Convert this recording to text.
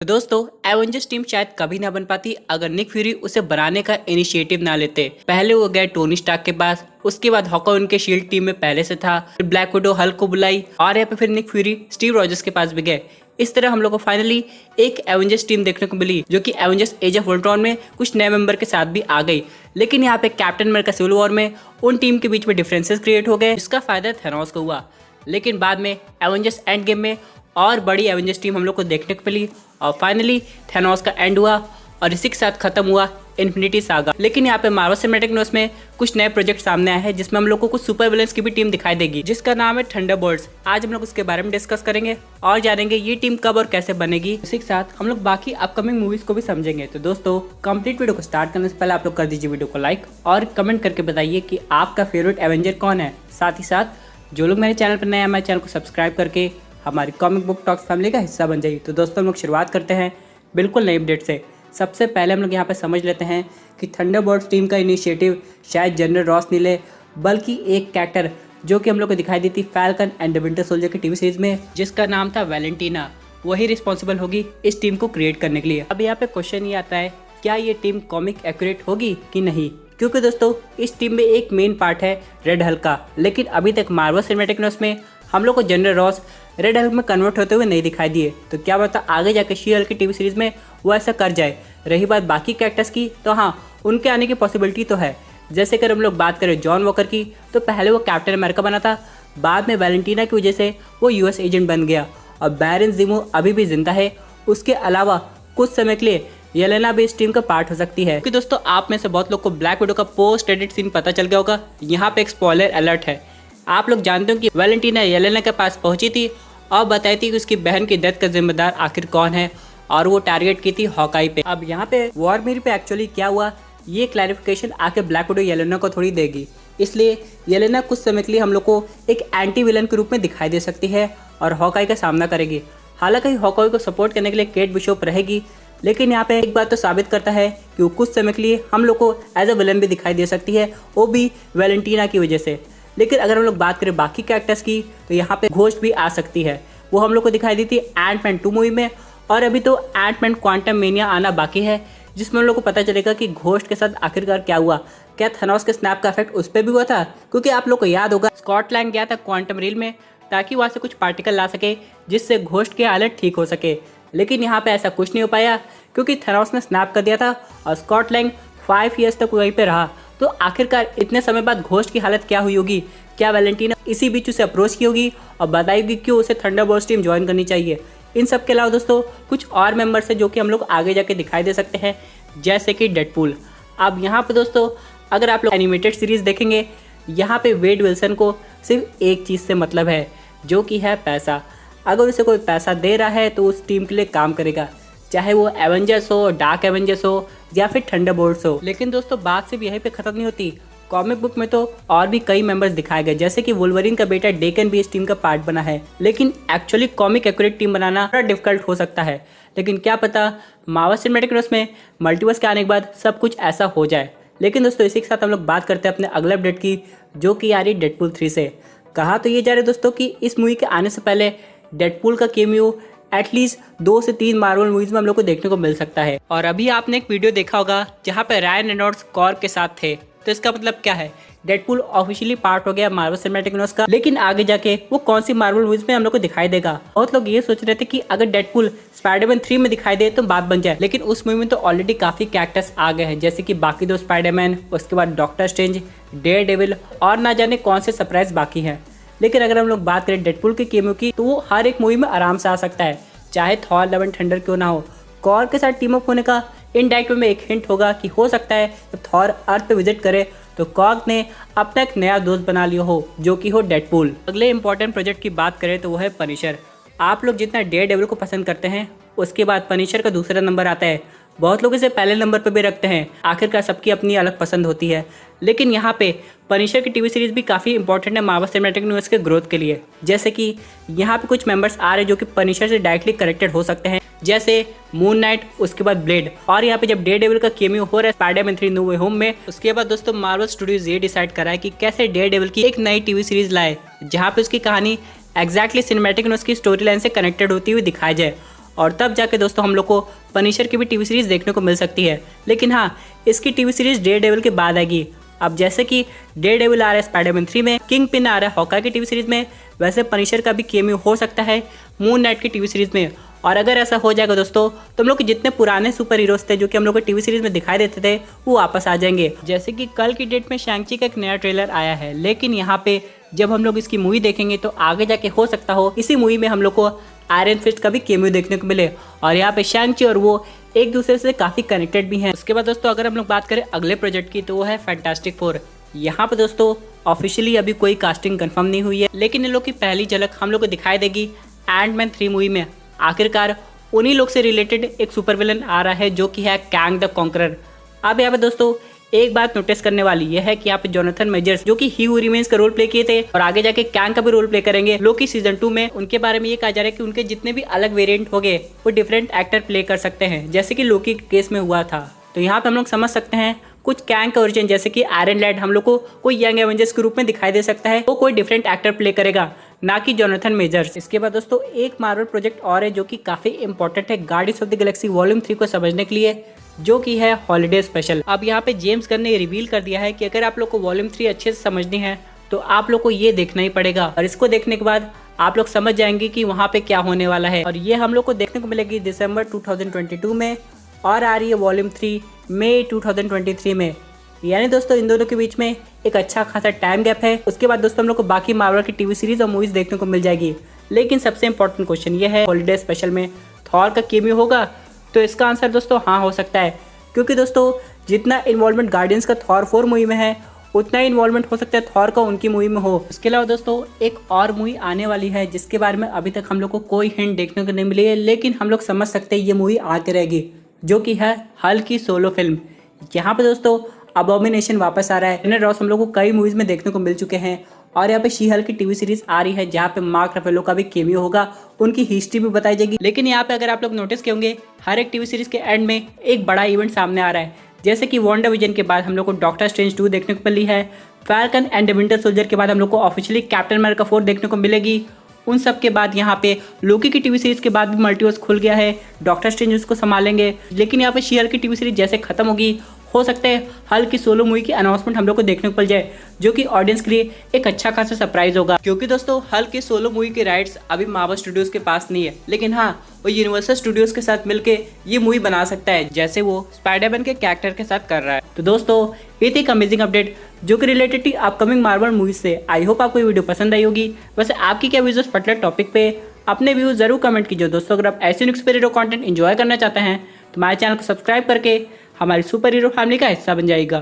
दोस्तों Avengers team शायद कभी ना बन पाती अगर निक फ्यूरी उसे बनाने का इनिशिएटिव ना लेते। पहले वो गए टोनी स्टार्क के पास, उसके बाद हॉकर उनके शील्ड टीम में पहले से था, फिर ब्लैक विडो हल्क को बुलाई और यहाँ पे फिर निक फ्यूरी स्टीव रॉजर्स के पास भी गए। इस तरह हम लोग को फाइनली एक एवेंजर्स टीम देखने को मिली जो कि एवेंजर्स एज ऑफ अल्ट्रॉन में कुछ नए मेंबर के साथ भी आ गई। लेकिन यहाँ पे कैप्टन अमेरिका सिविल वॉर में उन टीम के बीच में डिफरेंसेस क्रिएट हो गए, जिसका फायदा थैनोस को हुआ। लेकिन बाद में एवेंजर्स एंड गेम में और बड़ी एवेंजर्स टीम हम लोग को देखने को मिली और फाइनली थैनोस का एंड हुआ और इसी के साथ खत्म हुआ इन्फिनिटी सागा। लेकिन यहाँ पे मार्वल सिनेमैटिक यूनिवर्स में कुछ नए प्रोजेक्ट सामने आए हैं जिसमें हम लोग को कुछ सुपर विलेंस की भी टीम दिखाई देगी जिसका नाम है थंडरबोल्ट्स। आज हम लोग उसके बारे में डिस्कस करेंगे और जानेंगे ये टीम कब और कैसे बनेगी। इसी के साथ हम लोग बाकी अपकमिंग मूवीज को भी समझेंगे। तो दोस्तों कंप्लीट वीडियो को स्टार्ट करने से पहले आप लोग कर दीजिए वीडियो को लाइक और कमेंट करके बताइए कि आपका फेवरेट एवेंजर कौन है। साथ ही साथ जो लोग मेरे चैनल पर नए हैं मेरे चैनल को सब्सक्राइब करके हमारी कॉमिक बुक टॉक्स फैमिली का हिस्सा बन जाइए। तो दोस्तों हम लोग शुरुआत करते हैं बिल्कुल नई अपडेट से। सबसे पहले हम लोग यहाँ पे समझ लेते हैं कि थंडरबोल्ट्स टीम का इनिशिएटिव शायद जनरल रॉस नहीं ले, बल्कि एक कैरेक्टर जो कि हम लोग को दिखाई दी थी falcon and the winter soldier की टीवी सीरीज में, जिसका नाम था वैलेंटीना, वही रिस्पॉन्सिबल होगी इस टीम को क्रिएट करने के लिए। अब यहाँ पे क्वेश्चन ये आता है क्या ये टीम कॉमिक एक्यूरेट होगी कि नहीं, क्योंकि दोस्तों इस टीम में एक मेन पार्ट है रेड हल्क का। लेकिन अभी तक मार्वल सिनेमैटिक यूनिवर्स में हम लोग को जनरल रॉस रेड हल्क में कन्वर्ट होते हुए नहीं दिखाई दिए। तो क्या पता आगे जाके शी हल्क की टीवी सीरीज में वो ऐसा कर जाए। रही बात बाकी कैरेक्टर्स की, तो हाँ उनके आने की पॉसिबिलिटी तो है। जैसे अगर हम लोग बात करें जॉन वॉकर की, तो पहले वो कैप्टन अमेरिका बना था, बाद में वैलेंटीना की वजह से वो यूएस एजेंट बन गया और बैरन ज़ीमो अभी भी जिंदा है। उसके अलावा कुछ समय के लिए येलेना भी इस टीम का पार्ट हो सकती है। क्योंकि दोस्तों आप में से बहुत लोग को ब्लैक विडो का पोस्ट एडिट सीन पता चल गया होगा। यहाँ पे एक स्पॉइलर अलर्ट है। आप लोग जानते हो कि वैलेंटीना येलेना के पास पहुंची थी और बताई थी कि उसकी बहन की डेथ का जिम्मेदार आखिर कौन है और वो टारगेट की थी हॉकाई पे। अब यहाँ पे वॉर मिर पे एक्चुअली क्या हुआ ये क्लैरिफिकेशन आके ब्लैक विडो येलेना को थोड़ी देगी। इसलिए येलेना कुछ समय के लिए हम लोग को एक एंटी विलन के रूप में दिखाई दे सकती है और हॉकाई का सामना करेगी। हालांकि हॉकाई को सपोर्ट करने के लिए केट बिशॉप रहेगी, लेकिन यहाँ पे एक बात तो साबित करता है कि वो कुछ समय के लिए हम लोग को एज अ विलन भी दिखाई दे सकती है, वो भी वैलेंटीना की वजह से। लेकिन अगर हम लोग बात करें बाकी कैरेक्टर्स की, तो यहाँ पे घोस्ट भी आ सकती है। वो हम लोग को दिखाई दी थी एंटमैन 2 मूवी में, और अभी तो एंटमैन क्वांटम मेनिया आना बाकी है, जिसमें हम लोग को पता चलेगा कि घोस्ट के साथ आखिरकार क्या हुआ। क्या थैनोस के स्नैप का इफेक्ट उस पर भी हुआ था? क्योंकि आप लोग को याद होगा स्कॉट लैंग गया था क्वांटम रील में ताकि वहाँ से कुछ पार्टिकल ला सके जिससे घोस्ट की हालत ठीक हो सके। लेकिन यहाँ पे ऐसा कुछ नहीं हो पाया क्योंकि थैनोस ने स्नैप कर दिया था और स्कॉट लैंग 5 ईयर्स तक वहीं पे रहा। तो आखिरकार इतने समय बाद घोस्ट की हालत क्या हुई होगी? क्या वैलेंटीना इसी बीच उसे अप्रोच की होगी और बताएगी क्यों उसे थंडरबोल्ट्स टीम ज्वाइन करनी चाहिए? इन सब के अलावा दोस्तों कुछ और मेंबर्स हैं जो कि हम लोग आगे जाके दिखाई दे सकते हैं, जैसे कि डेडपूल। अब यहाँ पे दोस्तों अगर आप लोग एनिमेटेड सीरीज देखेंगे, यहाँ पे वेड विल्सन को सिर्फ एक चीज़ से मतलब है, जो कि है पैसा। अगर उसे कोई पैसा दे रहा है तो उस टीम के लिए काम करेगा, चाहे वो एवेंजर्स हो, डार्क एवेंजर्स हो या फिर थंडरबोल्ट्स हो। लेकिन दोस्तों बात सिर्फ यहीं पे खत्म नहीं होती। कॉमिक बुक में तो और भी कई मेंबर्स दिखाए गए, जैसे कि वुल्वरीन का बेटा डेकन भी इस टीम का पार्ट बना है। लेकिन एक्चुअली कॉमिक एक्यूरेट टीम बनाना थोड़ा डिफिकल्ट हो सकता है। लेकिन क्या पता मार्वल सिनेमैटिक यूनिवर्स में मल्टीवर्स के आने के बाद सब कुछ ऐसा हो जाए। लेकिन दोस्तों इसी के साथ हम लोग बात करते हैं अपने अगले अपडेट की, जो कि आ रही डेडपूल 3 से। कहा तो ये जा रहा है दोस्तों कि इस मूवी के आने से पहले डेडपूल का कैमियो एटलीस्ट 2 से 3 मार्वल मूवीज में हम लोग को देखने को मिल सकता है। और अभी आपने एक वीडियो देखा होगा जहाँ पे रायन रेनॉल्ड्स कॉर के साथ थे। तो इसका मतलब क्या है? डेडपूल ऑफिशियली पार्ट हो गया मार्वल सिनेमैटिक यूनिवर्स का, लेकिन आगे जाके वो कौन सी मार्वल मूवीज में हम लोग को दिखाई देगा? बहुत लोग ये सोच रहे थे कि अगर डेडपूल स्पाइडरमैन 3 में दिखाई दे तो बात बन जाए, लेकिन उस मूवी में तो ऑलरेडी काफी कैरेक्टर्स आ गए हैं, जैसे कि बाकी 2 स्पाइडरमैन, उसके बाद डॉक्टर स्ट्रेंज, डेयर डेविल और ना जाने कौन से सरप्राइज बाकी हैं। लेकिन अगर हम लोग बात करें डेडपूल के कैमियो की, तो वो हर एक मूवी में आराम से आ सकता है, चाहे थॉर लव एंड थंडर क्यों ना हो। कॉर के साथ टीम अप होने का इनडायरेक्ट में एक हिंट होगा कि हो सकता है जब थॉर अर्थ पे विजिट करे तो कॉग ने अपना एक नया दोस्त बना लिया हो, जो कि हो डेडपूल। अगले इंपॉर्टेंट प्रोजेक्ट की बात करें तो वो है पनिशर। आप लोग जितना डेयर डेविल को पसंद करते हैं, उसके बाद पनिशर का दूसरा नंबर आता है। बहुत लोग इसे पहले नंबर पर भी रखते हैं, आखिरकार सबकी अपनी अलग पसंद होती है। लेकिन यहाँ पे पनिशर की टीवी सीरीज भी काफ़ी इंपॉर्टेंट है मार्वल सिनेमैटिक यूनिवर्स के ग्रोथ के लिए। जैसे कि यहाँ पे कुछ मेंबर्स आ रहे हैं जो कि पनिशर से डायरेक्टली कनेक्टेड हो सकते हैं, जैसे मून नाइट, उसके बाद ब्लेड। और यहाँ पे जब डेयर डेविल का कैमियो हो रहा है स्पाइडरमैन 3 नो वे होम में, उसके बाद दोस्तों मार्वल स्टूडियोज ये डिसाइड करा है कि कैसे डेयर डेविल की एक नई टीवी सीरीज लाए, जहाँ पे उसकी कहानी एग्जैक्टली सिनेमैटिक यूनिवर्स की स्टोरी लाइन से कनेक्टेड होती हुई दिखाई जाए। और तब जाके दोस्तों हम लोग को पनिशर की भी टीवी सीरीज देखने को मिल सकती है। लेकिन हाँ, इसकी टीवी सीरीज डेयरडेविल के बाद आएगी। अब जैसे कि डेयरडेविल आ रहा है स्पाइडरमैन 3 में, किंग पिन आ रहा है हॉकाई की टीवी सीरीज में, वैसे पनिशर का भी केमियो हो सकता है मून नाइट की टीवी सीरीज में। और अगर ऐसा हो जाएगा दोस्तों तो हम लोग के जितने पुराने सुपर हीरोज थे जो कि हम लोग को टीवी सीरीज में दिखाई देते थे वो वापस आ जाएंगे। जैसे कि कल की डेट में शैंग-ची का एक नया ट्रेलर आया है, लेकिन यहाँ पे जब हम लोग इसकी मूवी देखेंगे तो आगे जाके हो सकता हो इसी मूवी में हम लोग को आयरन फिस्ट का भी केमियो देखने को मिले। और यहाँ पे शैंग-ची और वो एक दूसरे से काफी कनेक्टेड भी हैं। उसके बाद दोस्तों अगर हम लोग बात करें अगले प्रोजेक्ट की तो वो है फैंटास्टिक फोर। यहाँ पे दोस्तों ऑफिशियली अभी कोई कास्टिंग कंफर्म नहीं हुई है, लेकिन इन लोग की पहली झलक हम लोग को दिखाई देगी एंटमैन 3 मूवी में। आखिरकार उन्हीं लोग से रिलेटेड एक सुपर विलन आ रहा है जो कि है कैंग द कॉन्करर। अब यहाँ पे दोस्तों एक बात नोटिस करने वाली यह है कि यहाँ पे जोनाथन मेजर्स जो कि ही हू रिमेन्स का रोल प्ले किए थे और आगे जाके कैंग का भी रोल प्ले करेंगे लोकी सीजन 2 में, उनके बारे में ये कहा जा रहा है कि उनके जितने भी अलग वेरिएंट हो गए वो डिफरेंट एक्टर प्ले कर सकते हैं, जैसे कि लोकी के केस में हुआ था। तो यहाँ पे हम लोग समझ सकते हैं कुछ कैंग का ओरिजिन जैसे कि आयरन लैड हम लोग को कोई यंग एवेंजर्स के रूप में दिखाई दे सकता है, वो कोई डिफरेंट एक्टर प्ले करेगा, ना कि जोनाथन मेजर्स। इसके बाद दोस्तों एक मार्वल प्रोजेक्ट और है जो कि काफी इंपॉर्टेंट है guardians of the Galaxy volume 3 को समझने के लिए, जो कि है हॉलीडे स्पेशल। अब यहाँ पे जेम्स गन ने रिवील कर दिया है कि अगर आप लोग को वॉल्यूम 3 अच्छे से समझनी है तो आप लोग को ये देखना ही पड़ेगा, और इसको देखने के बाद आप लोग समझ जाएंगे कि वहाँ पे क्या होने वाला है। और ये हम लोग को देखने को मिलेगी दिसंबर 2022 में और आ रही है वॉल्यूम 3 मई 2023 में। यानी दोस्तों इन दोनों के बीच में एक अच्छा खासा टाइम गैप है। उसके बाद दोस्तों हम लोग को बाकी मार्वल की टीवी सीरीज और मूवीज देखने को मिल जाएगी। लेकिन सबसे इंपॉर्टेंट क्वेश्चन ये है हॉलीडे स्पेशल में थॉर का केमियो होगा? तो इसका आंसर दोस्तों हाँ हो सकता है, क्योंकि दोस्तों जितना इन्वॉल्वमेंट गार्डियंस का थॉर 4 मूवी में है उतना ही इन्वॉल्वमेंट हो सकता है थॉर का उनकी मूवी में हो। इसके अलावा दोस्तों एक और मूवी आने वाली है जिसके बारे में अभी तक हम लोग को कोई हिंट देखने को नहीं मिली है, लेकिन हम लोग समझ सकते हैं ये मूवी आके रहेगी, जो कि है हल्क की सोलो फिल्म। यहाँ पे दोस्तों अबॉमिनेशन वापस आ रहा है। रेनर रॉस हम लोग को कई मूवीज में देखने को मिल चुके हैं, और यहाँ पे शी हल्क की टीवी सीरीज आ रही है जहाँ पे मार्क रफेलो का भी केमियो होगा, उनकी हिस्ट्री भी बताई जाएगी। लेकिन यहाँ पे अगर आप लोग नोटिस किए होंगे हर एक टीवी सीरीज के एंड में एक बड़ा इवेंट सामने आ रहा है, जैसे कि WandaVision के बाद हम लोग को डॉक्टर स्ट्रेंज 2 देखने को मिली है, falcon and the winter soldier के बाद हम लोग को ऑफिशियली कैप्टन अमेरिका 4 देखने को मिलेगी। उन सब के बाद यहाँ पे लोकी की टीवी सीरीज के बाद भी मल्टीवर्स खुल गया है, डॉक्टर स्ट्रेंज उसको संभालेंगे। लेकिन यहाँ पे शी हल्क की टीवी सीरीज जैसे खत्म होगी हो सकता है हल्क की सोलो मूवी की अनाउंसमेंट हम लोग को देखने को मिल जाए, जो कि ऑडियंस के लिए एक अच्छा खासा सरप्राइज होगा। क्योंकि दोस्तों हल्क की सोलो मूवी के राइट्स अभी मार्वल स्टूडियोज के पास नहीं है, लेकिन हाँ वो यूनिवर्सल स्टूडियोज के साथ मिलके ये मूवी बना सकता है, जैसे वो स्पाइडरमैन के कैरेक्टर के साथ कर रहा है। तो दोस्तों ये थी एक अमेजिंग अपडेट जो कि रिलेटेड थी अपकमिंग मार्वल मूवीज से। आई होप आपको ये वीडियो पसंद आई होगी। वैसे आपकी क्या व्यूज पर्टिकुलर टॉपिक पे अपने व्यूज जरूर कमेंट कीजिए दोस्तों। अगर आप ऐसे सुपर हीरो कंटेंट एंजॉय करना चाहते हैं तो हमारे चैनल को सब्सक्राइब करके हमारी सुपर हीरो फैमिली का हिस्सा बन जाएगा।